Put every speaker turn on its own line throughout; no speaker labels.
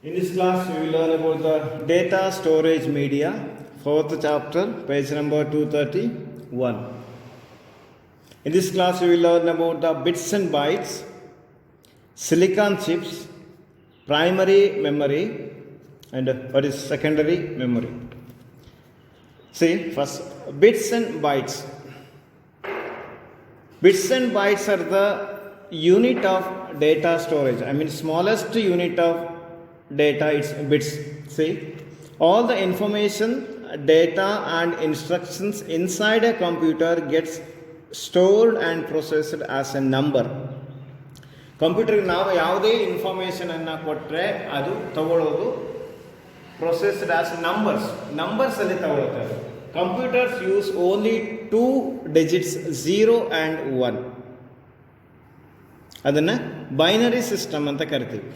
In this class, we will learn about the data storage media, fourth chapter, page number 231. In this class, we will learn about the bits and bytes, silicon chips, primary memory, and what is secondary memory. See, first, bits and bytes. Bits and bytes are the unit of data storage. I mean, smallest unit of data, it's bits. See, all the information, data and instructions inside a computer gets stored and processed as a number. ಕಂಪ್ಯೂಟರ್ಗೆ ನಾವು ಯಾವುದೇ ಇನ್ಫಾರ್ಮೇಷನನ್ನು ಕೊಟ್ಟರೆ ಅದು ತಗೊಳ್ಳೋದು processed as ನಂಬರ್ಸಲ್ಲಿ ತಗೊಳ್ತಾರೆ. Computers use only 2 digits 0 and 1. ಅದನ್ನು binary system ಅಂತ ಕರಿತೀವಿ.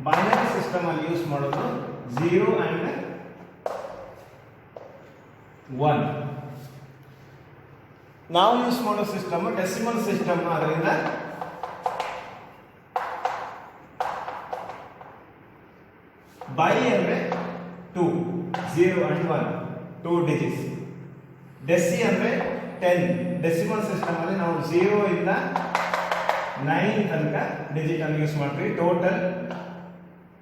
ಬೈನರಿ ಸಿಸ್ಟಮ್ ಅಲ್ಲಿ ಯೂಸ್ ಮಾಡೋದು 0 and 1. ನಾವು ಯೂಸ್ ಮಾಡೋ ಸಿಸ್ಟಮ್ ಡೆಸಿಮಲ್ ಸಿಸ್ಟಮ್. ಅದರಿಂದ ಬೈ ಅಂದರೆ 2, 0 and 1, 2 digits. ಡೆಸಿ ಅಂದರೆ 10. ಡೆಸಿಮಲ್ ಸಿಸ್ಟಮ್ ಅಲ್ಲಿ ನಾವು 0 ಇಂದ 9 ತನಕ ಡಿಜಿಟ್ ಅನ್ನು ಯೂಸ್ ಮಾಡ್ತೀವಿ. ಟೋಟಲ್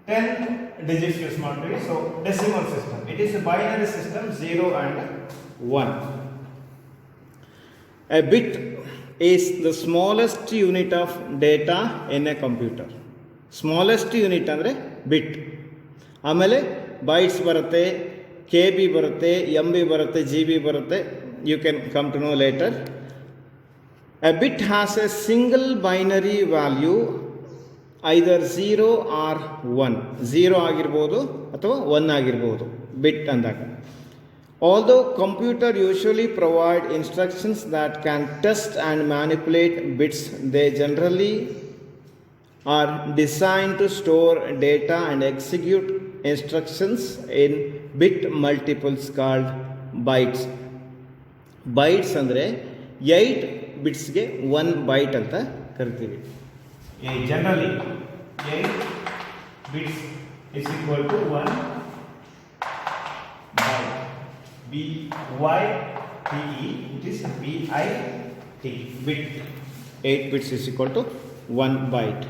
10 digits ಯೂಸ್ ಮಾಡ್ತೀವಿ. So decimal system, it is A binary system, 0 and 1. A bit is the smallest unit of data in a computer. Smallest unit ಅಂದರೆ ಬಿಟ್. ಆಮೇಲೆ ಬೈಟ್ಸ್ ಬರುತ್ತೆ, ಕೆ ಬಿ ಬರುತ್ತೆ, ಎಮ್ ಬಿ ಬರುತ್ತೆ, G B ಬರುತ್ತೆ. You can come to know later. A bit has a single binary value, either 0 or 1. 0 ಆಗಿರ್ಬೋದು ಅಥವಾ 1 ಆಗಿರ್ಬೋದು ಬಿಟ್ ಅಂದಾಗ. Although computer usually provide instructions that can test and manipulate bits, they generally are designed to store data and execute instructions in bit multiples called bytes. Bytes ಅಂದರೆ 8 ಬಿಟ್ಸ್ಗೆ 1 byte ಅಂತ ಕರಿತೀವಿ. Generally 8 bits is equal to 1 byte. B-Y-T-E, it is B-I-T, bit. 8 bits is equal to 1 byte.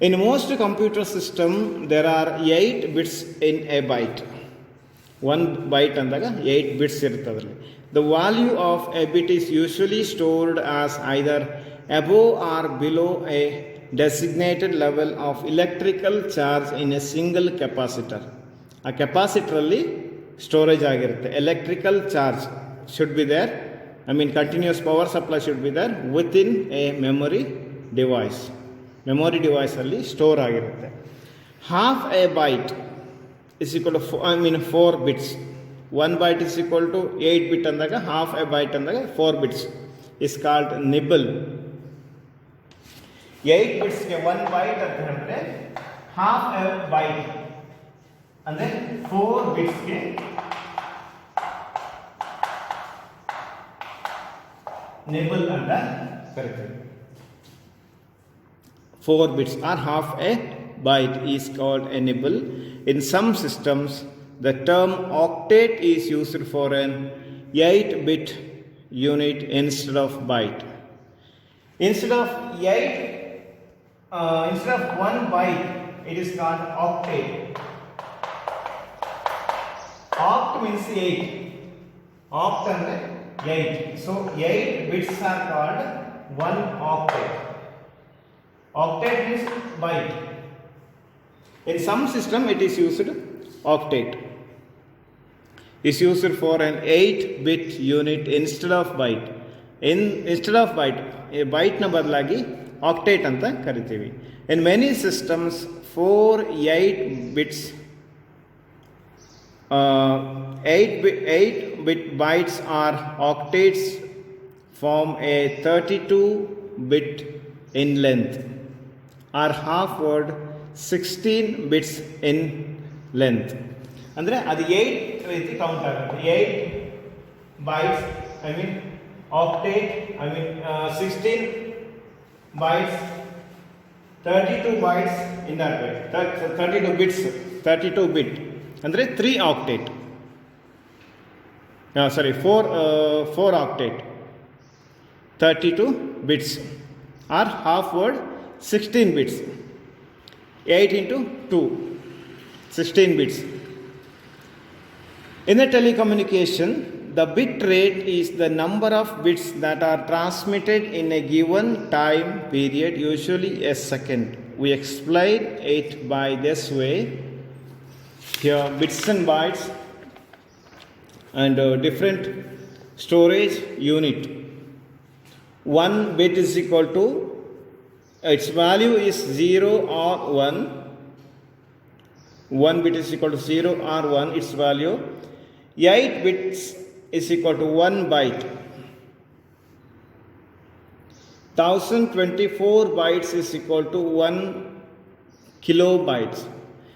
In most computer system, there are 8 bits in a byte. 1 byte ಅಂದಾಗ 8 bits ಇರುತ್ತದರಲ್ಲಿ. The value of a bit is usually stored as either above or below a designated level of electrical charge in a single capacitor. ಆ ಕೆಪಾಸಿಟರಲ್ಲಿ storage ಆಗಿರುತ್ತೆ. Electrical charge should be there, I mean continuous power supply should be there within a memory device. Memory ಡಿವೈಸಲ್ಲಿ store ಆಗಿರುತ್ತೆ. Half a byte is equal to 4 bits. 1 byte is equal to 8 bit ಅಂದಾಗ half a byte ಅಂದಾಗ 4 bits is called nibble. 8 ಬಿಟ್ಸ್ಗೆ 1 byte ಅಂತ ಹೇಳಿದ್ರೆ half a byte ಅಂದರೆ 4 ಬಿಟ್ಸ್ಗೆ nibble ಅಂತ ಕರಿತೀವಿ. 4 bits or half a byte is called a nibble. In some systems, the term octet is used for an 8-bit unit instead of byte. Instead of 1 byte, it is called octet. Oct means 8. Oct ಅಂದರೆ 8. So 8 bits are called 1 octet. Octet means byte. In some system it is used octet. Is used for an 8-bit unit instead of byte. Instead of byte, a byte ನ ಬದಲಾಗಿ octet ಅಂತ ಕರಿತೀವಿ. In many systems 8 bits 8-bit bytes or octets form a 32-bit in length, or half word 16 bits in length. ಅಂದರೆ ಅದು 8 ರೀತಿ count ಆಗುತ್ತೆ. 8 bytes, I mean octet, I mean 16 bytes, 32 bytes in that way. 32 bits, 32 bit. Andre 3 octet. 4 octet. 32 bits or half word 16 bits. 8 into 2, 16 bits. In the telecommunication, the bit rate is the number of bits that are transmitted in a given time period, usually a second. We explain it by this way. Here bits and bytes and different storage unit. 1 bit is equal to, its value is 0 or 1. 1 bit is equal to 0 or 1, its value. 8 bits is equal to 1 byte. 1024 bytes is equal to 1 kilobytes.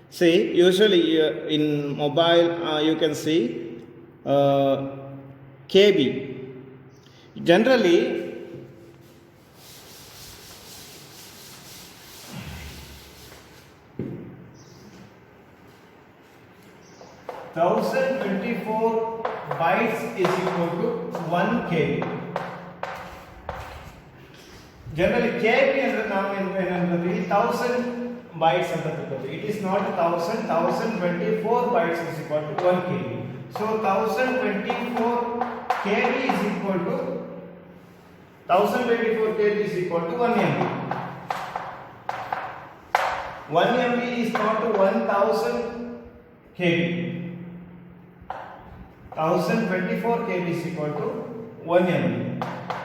See, usually in mobile you can see KB. Generally, thousand 24 bytes is equal to 1 KB. Generally, KB and the 1000 bytes and it is not 1024 bytes is equal to 1 KB. So 1024 KB is equal to 1024 KB is equal to 1 MB. 1 MB is not to 1000 KB. 1024 KB is equal to 1 MB.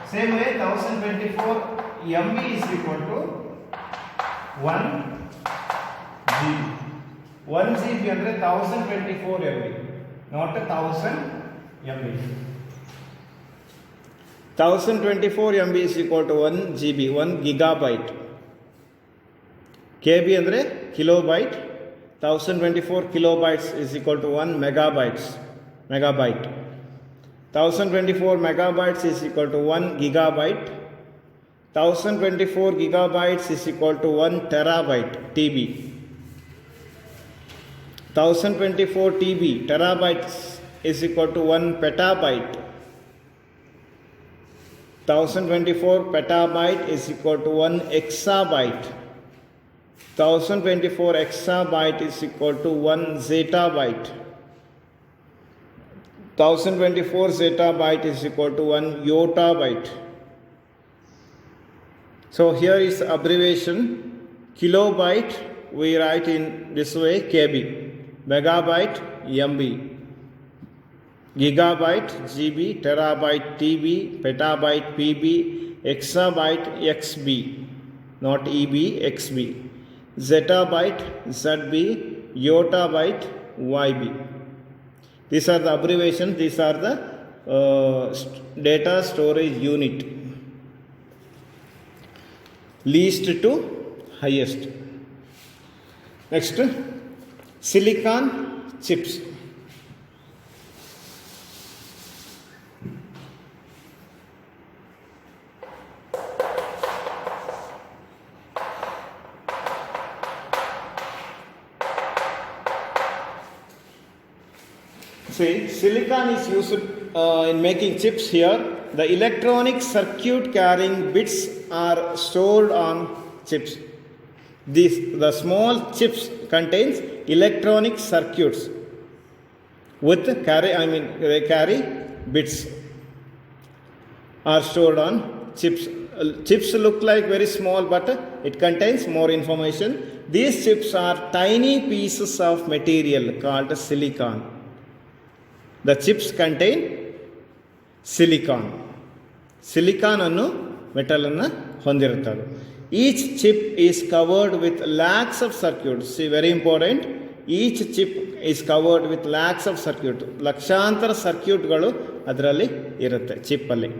Same way, 1024 MB is equal to 1 GB. 1 GB under 1024 MB, not 1000 MB. 1024 MB is equal to 1 GB, 1 gigabyte. KB andre kilobyte. 1024 kilobytes is equal to 1 megabyte. 1024 megabytes is equal to 1 gigabyte. 1024 gigabytes is equal to 1 terabyte TB. 1024 TB terabytes is equal to 1 petabyte. 1024 petabyte is equal to 1 exabyte. 1024 exabyte is equal to 1 zettabyte. 1024 zettabyte is equal to 1 yottabyte. So here is abbreviation. Kilobyte we write in this way, KB. Megabyte, MB. Gigabyte, GB. Terabyte, TB. Petabyte, PB. Exabyte, XB. Not EB, XB. Zettabyte, ZB. Yottabyte, YB. These are the abbreviations, these are the data storage unit. Least to highest. Next, silicon chips. See, silicon is used in making chips here. The electronic circuit carrying bits are stored on chips. The small chips contains electronic circuits with they carry bits are stored on chips. Chips look like very small, but it contains more information. These chips are tiny pieces of material called silicon. The chips contain silicon. Silicon annu metal anna hondiruttade. Each chip is covered with lakhs of circuits. See, very important. Each chip is covered with lakhs of circuits. Lakshantara circuit galu adralli irutte chip alli.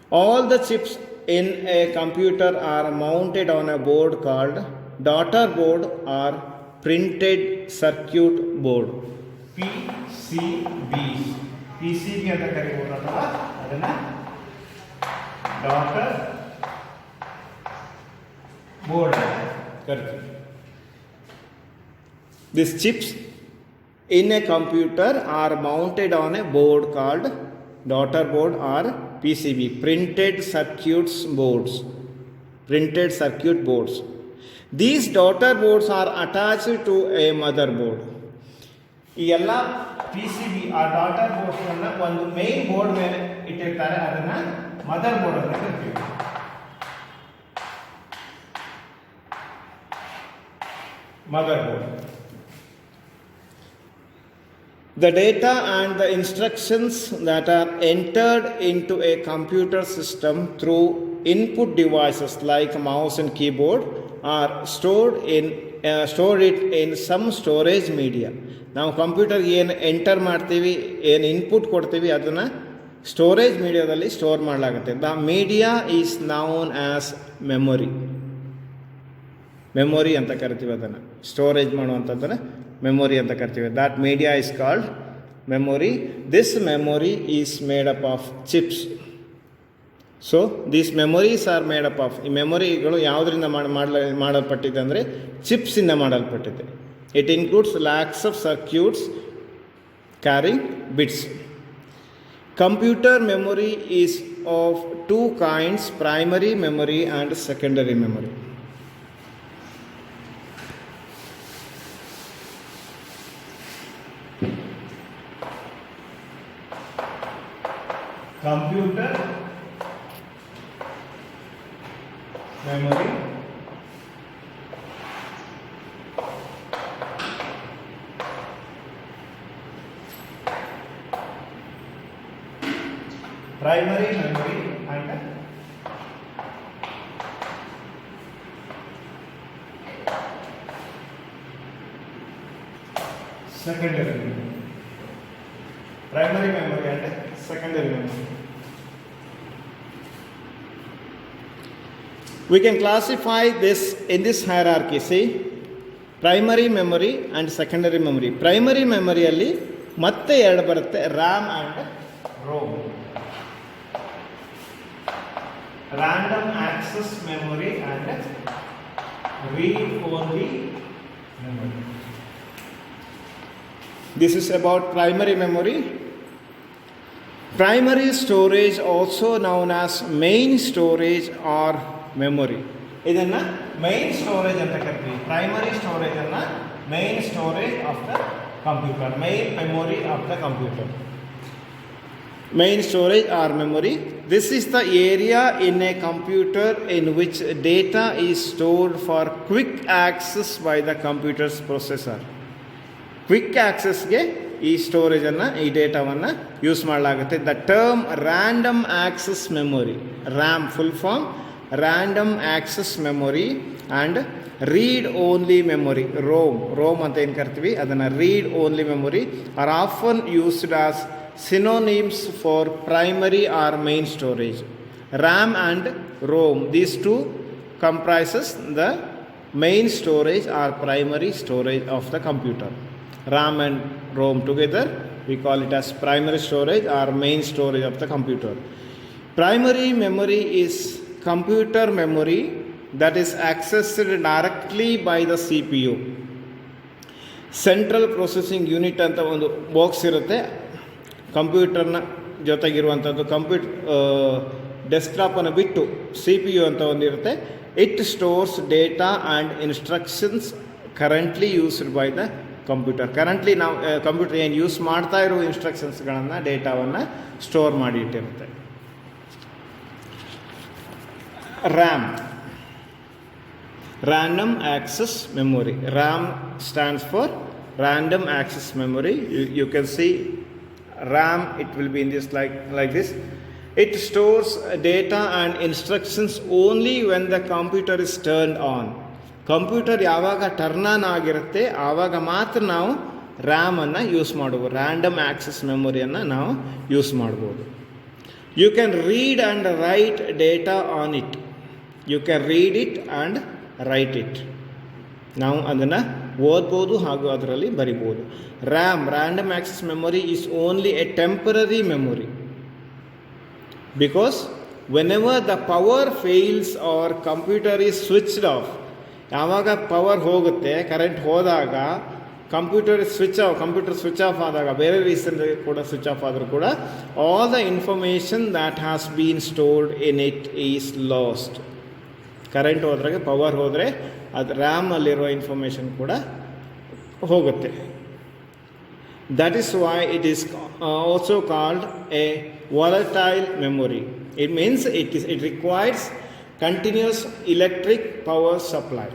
All the chips in a computer are mounted on a board called daughter board or printed circuit board. PCB ಅಂತ ಕರೀಬಹುದು ಅಥವಾ ಅದನ್ನ daughter board करते हैं. These chips in a computer are mounted on a board called daughter board or PCB, printed circuit boards. These daughter boards are attached to a motherboard. ಈ ಎಲ್ಲ PCB ಆ daughter ಬೋರ್ಡ್ಸ್ಗಳನ್ನ ಒಂದು main board ಮೇಲೆ ಇಟ್ಟಿರ್ತಾರೆ, ಅದನ್ನ mother board ಅಂತ ಕರಿತೀವಿ. Mother board. The data and the instructions that are entered into a computer system through input devices like mouse and keyboard are stored it in some storage media. ನಾವು ಕಂಪ್ಯೂಟರ್ಗೆ ಏನು enter ಮಾಡ್ತೀವಿ, ಏನು input ಕೊಡ್ತೀವಿ, ಅದನ್ನು storage ಮೀಡಿಯಾದಲ್ಲಿ store ಮಾಡಲಾಗುತ್ತೆ. The media is known as memory ಅಂತ ಕರಿತೀವಿ. ಅದನ್ನು ಸ್ಟೋರೇಜ್ ಮಾಡುವಂಥದ್ದನ್ನು ಮೆಮೊರಿ ಅಂತ ಕರಿತೀವಿ. That media is called memory. This memory is made up of chips. So these memories are made up of, ಈ ಮೆಮೊರಿಗಳು ಯಾವುದರಿಂದ ಮಾಡಲ್ಪಟ್ಟಿದೆ ಅಂದರೆ ಚಿಪ್ಸಿಂದ ಮಾಡಲ್ಪಟ್ಟಿದೆ. It includes lakhs of circuits carrying bits. Computer memory is of two kinds, primary memory and secondary memory. Computer memory primary memory and secondary memory. Primary memory and secondary memory. We can classify this in this hierarchy. See, primary memory and secondary memory. Primary memory ಅಲ್ಲಿ ಮತ್ತೆ ಎರಡು ಬರುತ್ತೆ, RAM and ROM. Random access memory and read-only memory. This is about primary memory. Primary storage, also known as main storage or memory. ಇದನ್ನು main storage ಅಂತ ಕರಿತೀವಿ. Primary storage ಅನ್ನು main storage of the computer, main memory of the computer. Main storage or memory. This is the area in a computer in which data is stored for quick access by the computer's processor. Quick access ಗೆ ಈ storage ಅನ್ನು, ಈ ಡೇಟಾವನ್ನು use ಮಾಡಲಾಗುತ್ತೆ. The term random access memory, RAM full form random access memory and read only memory, ROM ಅಂತ ಏನು ಕರಿತೀವಿ, ಅದನ್ನು read only memory are often used as synonyms for primary or main storage. RAM and ROM, these two comprises the main storage or primary storage of the computer. RAM and ROM together we call it as primary storage or main storage of the computer. Primary memory is computer memory that is accessed directly by the CPU. Central Processing Unit ಅಂತ ಒಂದು box ಇರುತ್ತೆ ಕಂಪ್ಯೂಟರ್ನ ಜೊತೆಗಿರುವಂಥದ್ದು. ಡೆಸ್ಕ್ಟಾಪನ್ನು ಬಿಟ್ಟು CPU ಅಂತ ಒಂದಿರುತ್ತೆ. It stores data and instructions currently used by the computer. Currently ನಾವು computer ಏನು use ಮಾಡ್ತಾ ಇರೋ ಇನ್ಸ್ಟ್ರಕ್ಷನ್ಸ್ಗಳನ್ನು, ಡೇಟಾವನ್ನು ಸ್ಟೋರ್ ಮಾಡಿ ಇಟ್ಟಿರುತ್ತೆ. RAM, random access memory. RAM stands for random access memory. You can see RAM, it will be in this like this. It stores data and instructions only when the computer is turned on. Computer ಯಾವಾಗ turn on ಆಗಿರುತ್ತೆ ಆವಾಗ ಮಾತ್ರ ನಾವು ರ್ಯಾಮನ್ನು use ಮಾಡ್ಬೋದು, random access ಮೆಮೊರಿಯನ್ನು ನಾವು use ಮಾಡ್ಬೋದು. You can read and write data on it. You can read it and write it. ನಾವು ಅದನ್ನು ಓದ್ಬೋದು ಹಾಗೂ ಅದರಲ್ಲಿ ಬರಿಬೋದು. Random access memory is only a temporary memory because whenever the power fails or computer is switched off, ಯಾವಾಗ power ಹೋಗುತ್ತೆ, current ಹೋದಾಗ computer switch off ಆದಾಗ, ಬೇರೆ ರೀಸನ್ ಕೂಡ ಸ್ವಿಚ್ ಆಫ್ ಆದರೂ ಕೂಡ all the information that has been stored in it is lost. Current ಹೋದ್ರಾಗೆ, power ಹೋದರೆ ಅದು ರ್ಯಾಮಲ್ಲಿರೋ ಇನ್ಫಾರ್ಮೇಷನ್ ಕೂಡ ಹೋಗುತ್ತೆ. That is why it is also called a volatile memory. It means it requires continuous electric power supply.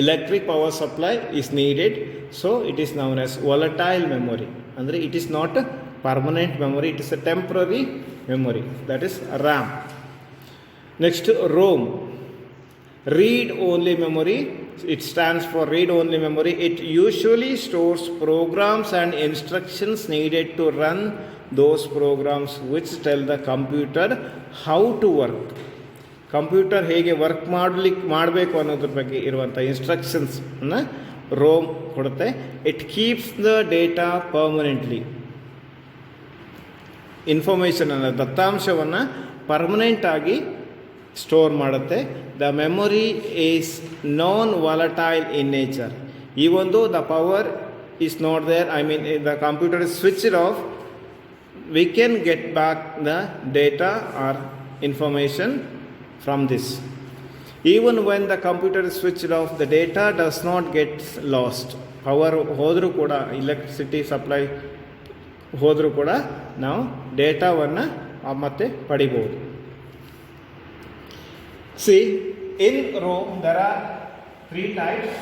Electric power supply is needed, so it is known as volatile memory. Andre it is not a permanent memory, it is a temporary memory, that is RAM. Next, ROM, read only memory. It stands for read only memory. It usually stores programs and instructions needed to run those programs which tell the computer how to work. Computer ಹೇಗೆ work ಮಾಡಬೇಕು ಅನ್ನೋದ್ರ ಬಗ್ಗೆ ಇರುವಂಥ ಇನ್ಸ್ಟ್ರಕ್ಷನ್ಸನ್ನು ROM ಕೊಡುತ್ತೆ. It keeps the data permanently. ಇನ್ಫಾರ್ಮೇಷನನ್ನು, ದತ್ತಾಂಶವನ್ನು ಪರ್ಮನೆಂಟಾಗಿ ಸ್ಟೋರ್ ಮಾಡುತ್ತೆ. The memory is non volatile in nature. Even though the power is not there, I mean the computer is switched off, we can get back the data or information from this. Even when the computer is switched off, the data does not get lost. Power hodru kuda, electricity supply hodru kuda ನಾವು ಡೇಟಾವನ್ನು ಮತ್ತೆ ಪಡಿಬಹುದು. See, in Rome there are 3 types: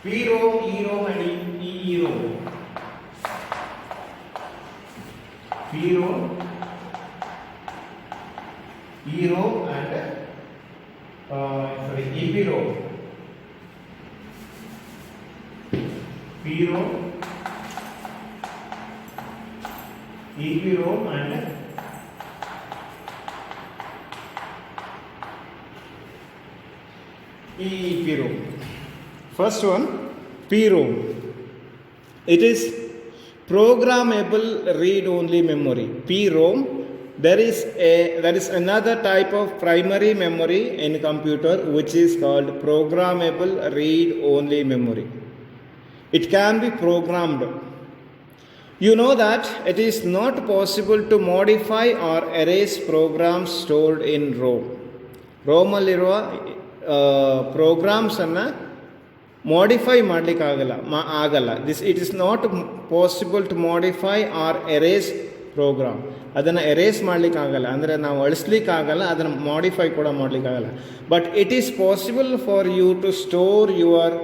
P-ROM, E-ROM and EEROM. P-ROM, E-ROM and EPROM. P-ROM, EPROM and EEPROM. First one, P-ROM. It is programmable read-only memory. P-ROM. There is another type of primary memory in computer which is called programmable read-only memory. It can be programmed. You know that it is not possible to modify or erase programs stored in ROM. ROM alliruva programs anna modify ಮಾಡಲಿಕ್ಕೆ ಆಗಲ್ಲ. It is not possible to modify or erase program. ಅದನ್ನು erase ಮಾಡಲಿಕ್ಕಾಗಲ್ಲ, ಅಂದರೆ ನಾವು ಅಳಿಸ್ಲಿಕ್ಕಾಗಲ್ಲ, ಅದನ್ನು modify ಕೂಡ ಮಾಡಲಿಕ್ಕಾಗಲ್ಲ. But it is possible for you to store your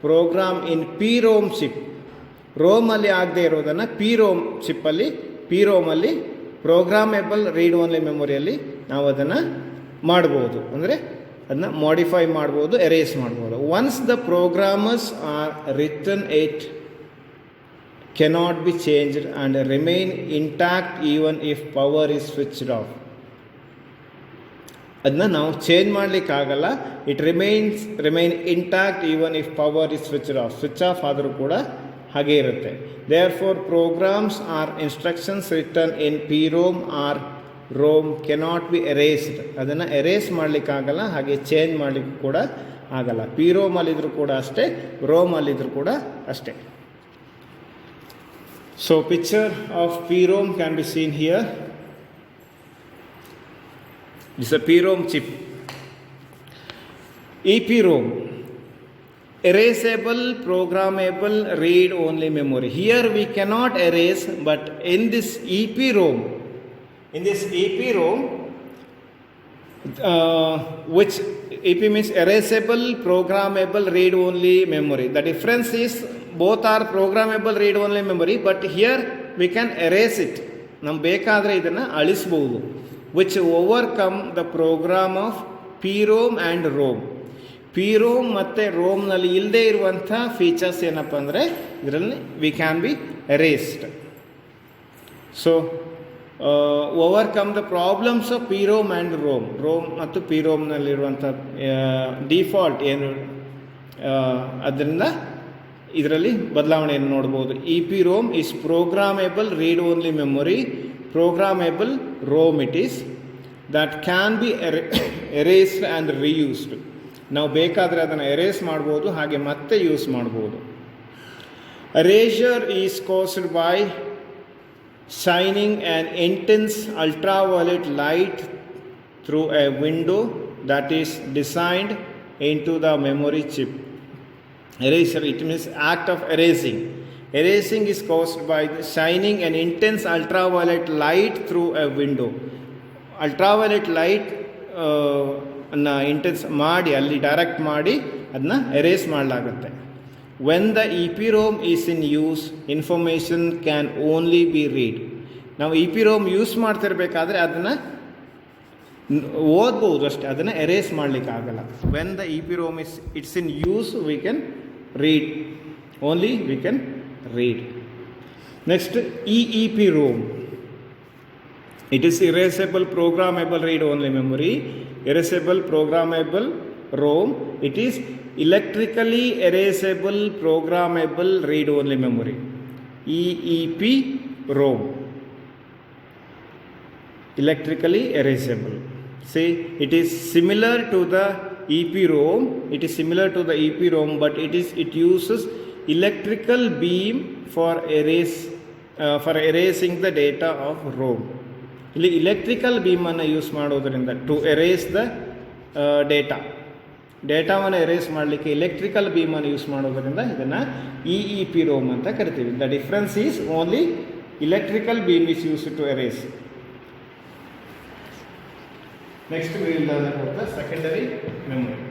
program in P-ROM chip. ರೋಮಲ್ಲಿ ಆಗದೆ ಇರೋದನ್ನು P-ROM ಚಿಪ್ಪಲ್ಲಿ, P-ROMಲ್ಲಿ ಪ್ರೋಗ್ರಾಮೇಬಲ್ ರೀಡ್ ಓನ್ಲಿ ಮೆಮೊರಿಯಲ್ಲಿ ನಾವು ಅದನ್ನು ಮಾಡ್ಬೋದು, ಅಂದರೆ ಅದನ್ನ ಮಾಡಿಫೈ ಮಾಡ್ಬೋದು, ಎರೇಸ್ ಮಾಡ್ಬೋದು. Once the programmers are written it cannot be changed and remain intact even if power is switched off. ಅದನ್ನ ನಾವು ಚೇಂಜ್ ಮಾಡಲಿಕ್ಕಾಗಲ್ಲ. It remain intact even if power is switched off. Switch off ಆದರೂ ಕೂಡ ಹಾಗೆ ಇರುತ್ತೆ. Therefore programs or instructions written in P-ROM or ROM cannot be erased. ಅದನ್ನು erase ಮಾಡಲಿಕ್ಕಾಗಲ್ಲ, ಹಾಗೆ change ಮಾಡಲಿಕ್ಕೂ ಕೂಡ ಆಗಲ್ಲ. P-ROM ಅಲ್ಲಿದ್ದರೂ ಕೂಡ ಅಷ್ಟೇ, ರೋಮ್ ಅಲ್ಲಿದ್ದರೂ ಕೂಡ ಅಷ್ಟೇ. So picture of P-ROM can be seen here. This is a P-ROM chip. EPROM, erasable programmable read only memory. Here we cannot erase, but in this EPROM, which EP means erasable programmable read only memory. The difference is both are programmable read only memory, but here we can erase it. ನಮ್ಗೆ ಬೇಕಾದರೆ ಇದನ್ನು ಅಳಿಸ್ಬೋದು. which overcome the program of P-ROM and ROM. P-ROM ಮತ್ತು ರೋಮ್ನಲ್ಲಿ ಇಲ್ಲದೆ ಇರುವಂಥ features ಏನಪ್ಪ ಅಂದರೆ ಇದರಲ್ಲಿ we can be erased. So overcome the problems of P-ROM and ROM ಮತ್ತು P-ROMನಲ್ಲಿರುವಂಥ ಡಿಫಾಲ್ಟ್ ಏನು, ಅದರಿಂದ ಇದರಲ್ಲಿ ಬದಲಾವಣೆಯನ್ನು ನೋಡ್ಬೋದು. EPROM is programmable read only memory programmable ROM it is, that can be erased and reused. ನಾವು ಬೇಕಾದರೆ ಅದನ್ನು ಎರೇಸ್ ಮಾಡ್ಬೋದು, ಹಾಗೆ ಮತ್ತೆ ಯೂಸ್ ಮಾಡ್ಬೋದು. Erasure is caused by shining an intense ultraviolet light through a window that is designed into the memory chip. Erasure, it means act of erasing. Erasing is caused by shining an intense ultraviolet light through a window. Ultraviolet light ಅನ್ನು intense ಮಾಡಿ ಅಲ್ಲಿ direct ಮಾಡಿ ಅದನ್ನ erase ಮಾಡಲಾಗುತ್ತೆ. When the EPROM is in use, information can only be read. ನಾವು EPROM use ಮಾಡ್ತಿರ್ಬೇಕಾದ್ರೆ ಅದನ್ನು ಓದ್ಬೋದು ಅಷ್ಟೇ, ಅದನ್ನು ಎರೇಸ್ ಮಾಡಲಿಕ್ಕಾಗಲ್ಲ. When the EPROM it's in use we can read, only we can read. Next, EEPROM. It is erasable programmable read only memory. Erasable programmable ROM. It is electrically erasable programmable read only memory. EEPROM. Electrically erasable. See, it is similar to the EPROM. It is similar to the EPROM, but it uses electrical beam for erasing the data of ROM. ಇಲ್ಲಿ electrical ಬೀಮನ್ನು use ಮಾಡೋದರಿಂದ to erase the ಡೇಟಾವನ್ನು erase ಮಾಡಲಿಕ್ಕೆ electrical ಬೀಮನ್ನು use ಮಾಡೋದರಿಂದ ಇದನ್ನು EEPROM ಅಂತ ಕರಿತೀವಿ. The difference is only electrical beam is used to erase. Next we will learn about the secondary memory.